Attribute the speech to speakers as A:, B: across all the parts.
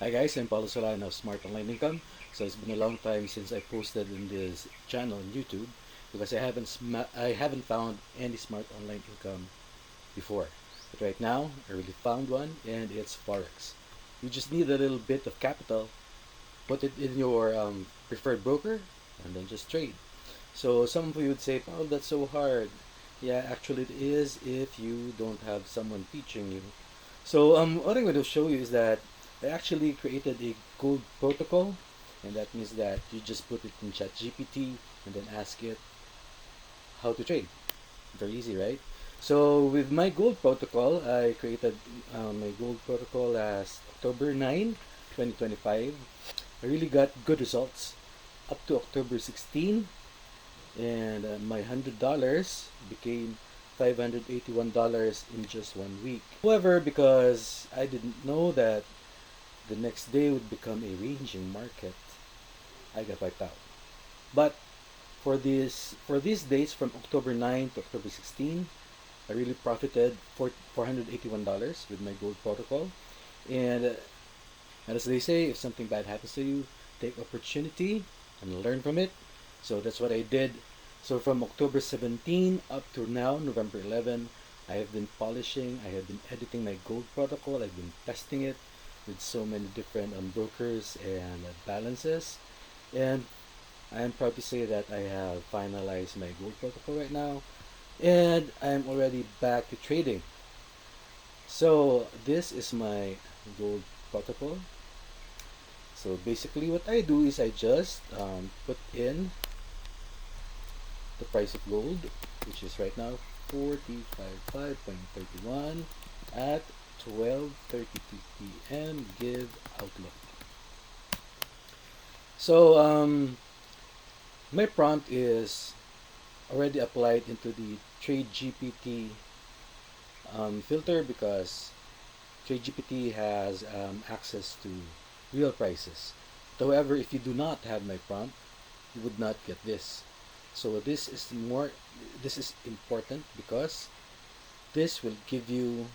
A: Hi guys, I'm Paulo Solano of Smart Online Income. So it's been a long time since I posted in this channel on YouTube because I haven't found any smart online income before. But right now, I really found one, and it's Forex. You just need a little bit of capital, put it in your preferred broker, and then just trade. So some of you would say, "Oh, that's so hard." Yeah, actually it is if you don't have someone teaching you. So what I'm going to show you is that I actually created a gold protocol, and that means that you just put it in ChatGPT and then ask it how to trade. Very easy, right? So with my gold protocol, I created my gold protocol last October 9, 2025. I really got good results up to October 16, and my $100 became $581 in just 1 week. However, because I didn't know that the next day would become a ranging market, I got wiped out. But for these days from October 9 to October 16, I really profited for $481 with my gold protocol. And as they say, if something bad happens to you, take opportunity and learn from it. So that's what I did. So from October 17 up to now, November 11, I have been polishing, I have been editing my gold protocol, I've been testing it with so many different brokers and balances. And I am proud to say that I have finalized my gold protocol right now. And I'm already back to trading. So this is my gold protocol. So basically what I do is I just put in the price of gold, which is right now 455.31 at 12:32 p.m. give outlook. So my prompt is already applied into the Trade GPT filter because Trade GPT has access to real prices. However, if you do not have my prompt, you would not get this. So this is important because this will give you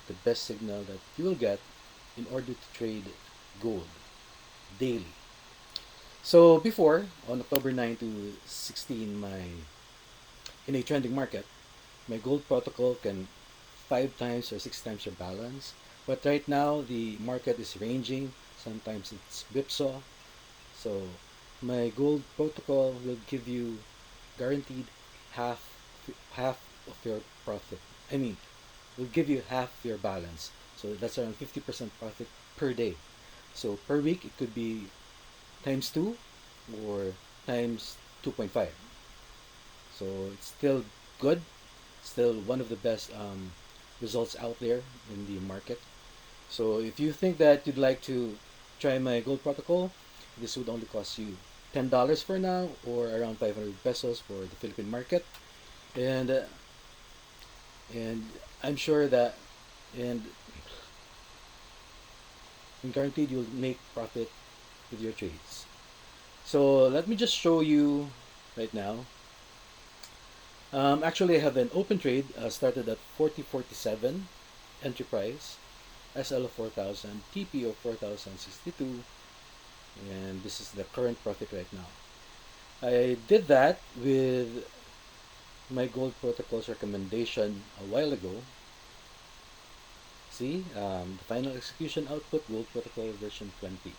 A: the best signal that you will get in order to trade gold daily. So before, on October 9 to 16, in a trending market, my gold protocol can 5 times or 6 times your balance. But right now, the market is ranging. Sometimes it's whipsaw. So my gold protocol will give you guaranteed half half of your profit. I mean, will give you half your balance. So that's around 50% profit per day. So per week it could be times 2 or times 2.5. So it's still good, still one of the best results out there in the market. So if you think that you'd like to try my gold protocol, this would only cost you $10 for now, or around 500 pesos for the Philippine market. And and I'm sure that and I'm guaranteed you'll make profit with your trades. So let me just show you right now. Actually, I have an open trade started at 4047 entry price, SL of 4000, TP of 4062, and this is the current profit right now. I did that with my Gold Protocol's recommendation a while ago. See, the final execution output, Gold Protocol version 20.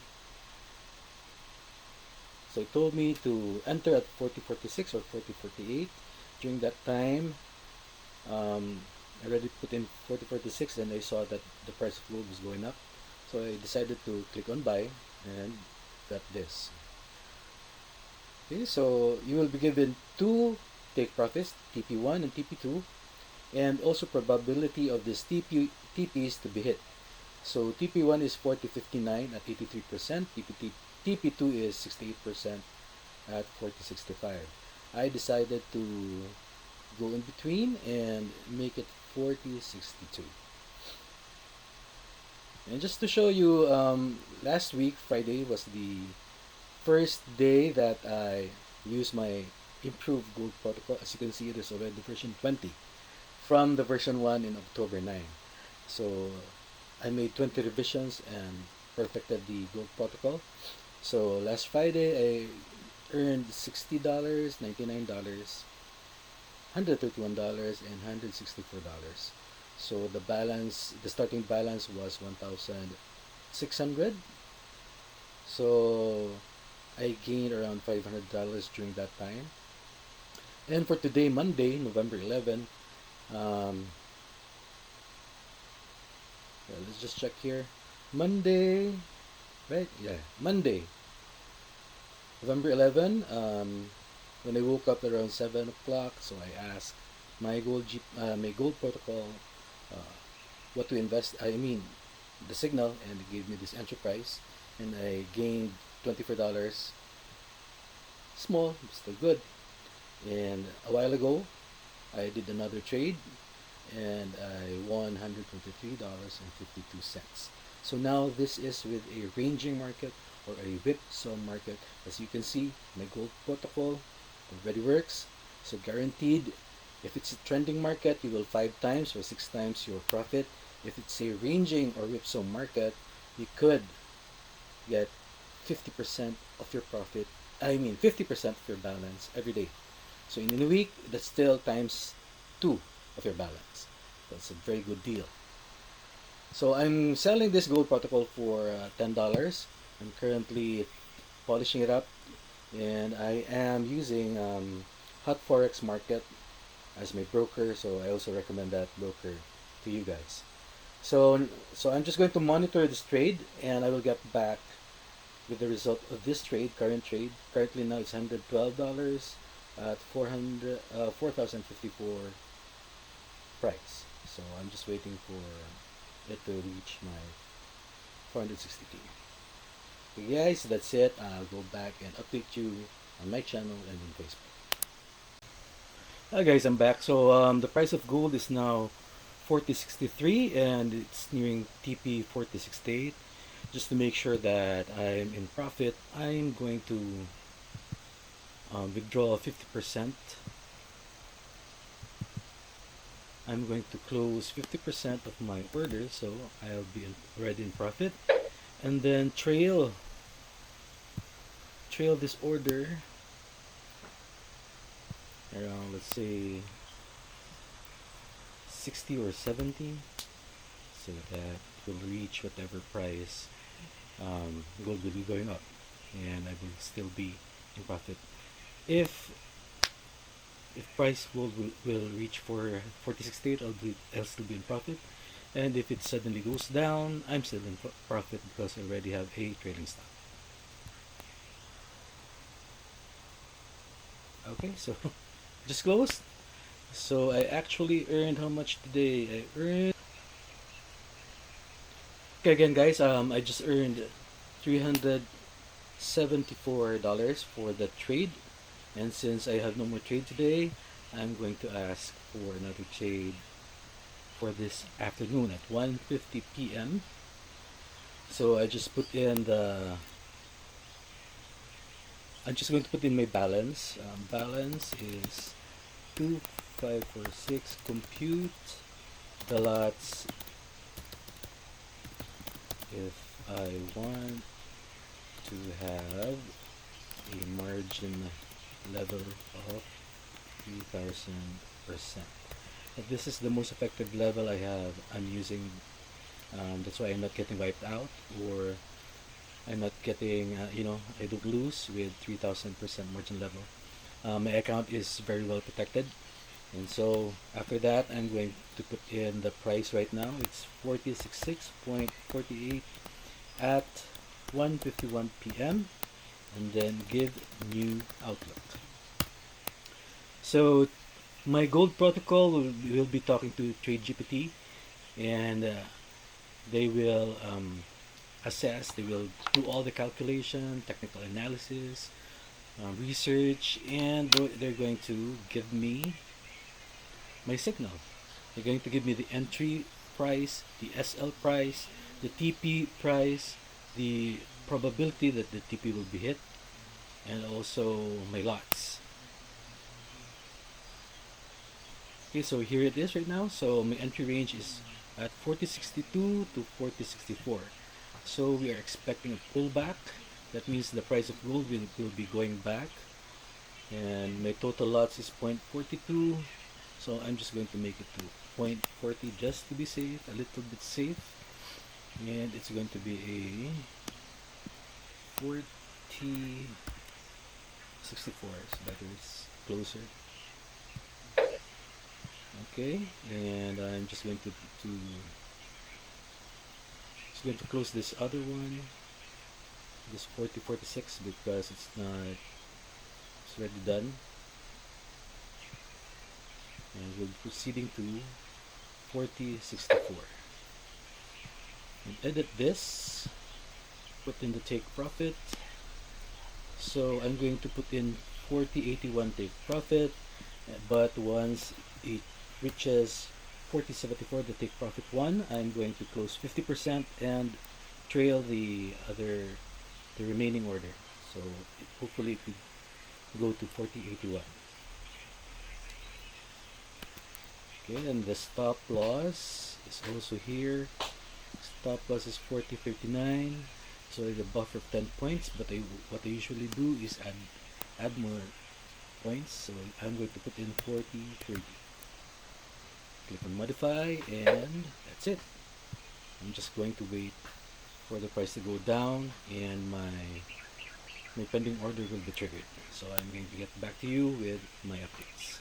A: So it told me to enter at 4046 or 4048. During that time, I already put in 4046 and I saw that the price of gold was going up. So I decided to click on buy and got this. Okay, so you will be given two take profits, TP1 and TP2, and also probability of these TPs to be hit. So TP1 is 4059 at 83%, TP2 is 68% at 4065. I decided to go in between and make it 4062. And just to show you, last week, Friday, was the first day that I used my improved gold protocol. As you can see, there's already version 20 from the version 1 in October 9. So I made 20 revisions and perfected the gold protocol. So last Friday I earned $60, $99, $131, and $164. So the starting balance was 1,600. So I gained around $500 during that time. And for today, Monday, November 11, well, let's just check here. Monday, right? Yeah, Monday, November 11. When I woke up around 7 o'clock, so I asked my gold protocol uh, what to invest. I mean, the signal, and it gave me this entry price, and I gained $24. Small, still good. And a while ago, I did another trade, and I won $123.52. So now this is with a ranging market or a whipsaw market. As you can see, my gold protocol already works. So guaranteed, if it's a trending market, you will 5 times or 6 times your profit. If it's a ranging or whipsaw market, you could get 50% of your profit. I mean 50% of your balance every day. So in a week, that's still times 2 of your balance. That's a very good deal. So I'm selling this gold protocol for $10. I'm currently polishing it up, and I am using Hot Forex Market as my broker. So I also recommend that broker to you guys. So I'm just going to monitor this trade, and I will get back with the result of this trade, current trade. Currently now it's $112 at 4,054 price. So I'm just waiting for it to reach my 460k. Okay guys, that's it. I'll go back and update you on my channel and on Facebook. Hi guys, I'm back. So the price of gold is now 4063 and it's nearing TP 4068. Just to make sure that I'm in profit, I'm going to withdraw 50%. I'm going to close 50% of my order, so I'll be already in profit, and then trail this order around, let's say 60 or 70, so that it will reach whatever price gold will be going up, and I will still be in profit. If price gold will reach for 4068, I'll still be in profit, and if it suddenly goes down, I'm still in profit because I already have a trailing stop. Okay, so just closed. So I actually earned how much today? I earned, okay, again guys, I just earned $374 for the trade, and since I have no more trade today, I'm going to ask for another trade for this afternoon at 1:50 p.m. So I'm just going to put in my balance. Balance is 2546. Compute the lots if I want to have a margin level of 3000%. If this is the most effective level I'm using. That's why I'm not getting wiped out, or I'm not getting, I don't lose with 3000% margin level. My account is very well protected. And so after that, I'm going to put in the price right now. It's 4066.48 at 1:51 p.m. and then give new outlook. So my gold protocol will be talking to TradeGPT, and they will assess, they will do all the calculation, technical analysis, research, and they're going to give me my signal. They're going to give me the entry price, the SL price, the TP price, the probability that the TP will be hit, and also my lots. Okay, so here it is right now. So my entry range is at 4062 to 4064. So we are expecting a pullback. That means the price of gold will be going back. And my total lots is 0.42. So I'm just going to make it to 0.40 just to be safe, a little bit safe. And it's going to be a 4064, so that is closer. Okay, and I'm just going to close this other one, this 4046, because it's already done. And we'll be proceeding to 4064 and edit this, put in the take profit. So I'm going to put in 4081 take profit, but once it reaches 4074, the take profit one, I'm going to close 50% and trail the remaining order. So hopefully it could go to 4081. Okay, and the stop loss is also here. Stop loss is 4059. So the buffer of 10 points, but what I usually do is add more points. So I'm going to put in 4030. Click on modify, and that's it. I'm just going to wait for the price to go down, and my pending order will be triggered. So I'm going to get back to you with my updates.